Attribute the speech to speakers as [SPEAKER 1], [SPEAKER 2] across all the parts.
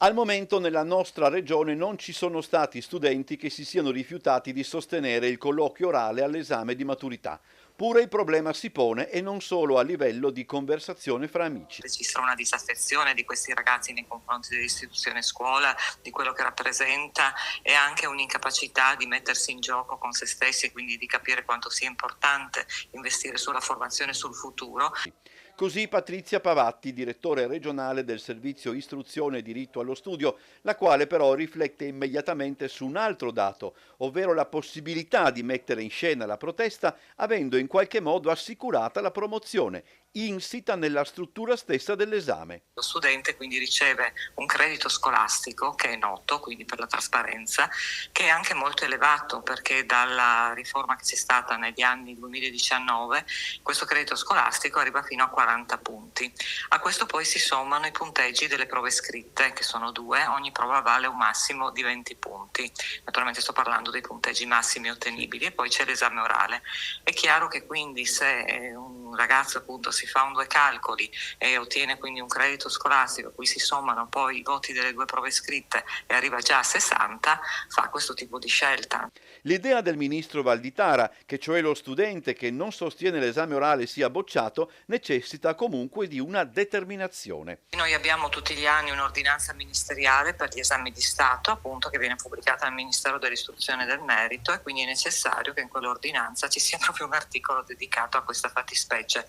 [SPEAKER 1] Al momento nella nostra regione non ci sono stati studenti che si siano rifiutati di sostenere il colloquio orale all'esame di maturità. Pure il problema si pone e non solo a livello di conversazione fra amici.
[SPEAKER 2] Registra una disaffezione di questi ragazzi nei confronti dell'istituzione scuola, di quello che rappresenta, e anche un'incapacità di mettersi in gioco con se stessi e quindi di capire quanto sia importante investire sulla formazione e sul futuro.
[SPEAKER 1] Così Patrizia Pavatti, direttore regionale del servizio istruzione e diritto allo studio, la quale però riflette immediatamente su un altro dato, ovvero la possibilità di mettere in scena la protesta avendo in qualche modo assicurata la promozione, insita nella struttura stessa dell'esame.
[SPEAKER 2] Lo studente quindi riceve un credito scolastico che è noto, quindi per la trasparenza, che è anche molto elevato perché dalla riforma che c'è stata negli anni 2019 questo credito scolastico arriva fino a 40 punti. A questo poi si sommano i punteggi delle prove scritte, che sono 2, ogni prova vale un massimo di 20 punti. Naturalmente sto parlando dei punteggi massimi ottenibili e poi c'è l'esame orale. È chiaro che quindi se un ragazzo appunto si fa un 2 calcoli e ottiene quindi un credito scolastico a cui si sommano poi i voti delle 2 prove scritte e arriva già a 60, fa questo tipo di scelta.
[SPEAKER 1] L'idea del ministro Valditara, che cioè lo studente che non sostiene l'esame orale sia bocciato, necessita comunque di una determinazione.
[SPEAKER 2] Noi abbiamo tutti gli anni un'ordinanza ministeriale per gli esami di Stato, appunto, che viene pubblicata dal Ministero dell'Istruzione e del Merito, e quindi è necessario che in quell'ordinanza ci sia proprio un articolo dedicato a questa fattispecie.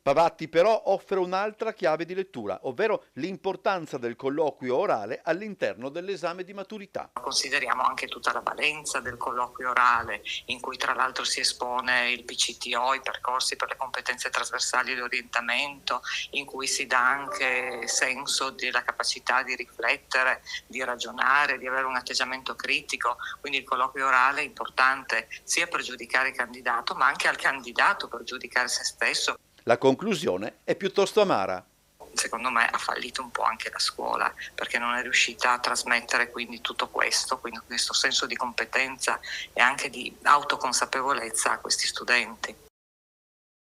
[SPEAKER 1] Pavatti però offre un'altra chiave di lettura, ovvero l'importanza del colloquio orale all'interno dell'esame di maturità.
[SPEAKER 2] Consideriamo anche tutta la valenza del colloquio orale, in cui tra l'altro si espone il PCTO, i percorsi per le competenze trasversali di orientamento, in cui si dà anche senso della capacità di riflettere, di ragionare, di avere un atteggiamento critico. Quindi il colloquio orale è importante sia per giudicare il candidato, ma anche al candidato per giudicare se stesso.
[SPEAKER 1] La conclusione è piuttosto amara.
[SPEAKER 2] Secondo me ha fallito un po' anche la scuola, perché non è riuscita a trasmettere quindi tutto questo, quindi questo senso di competenza e anche di autoconsapevolezza a questi studenti.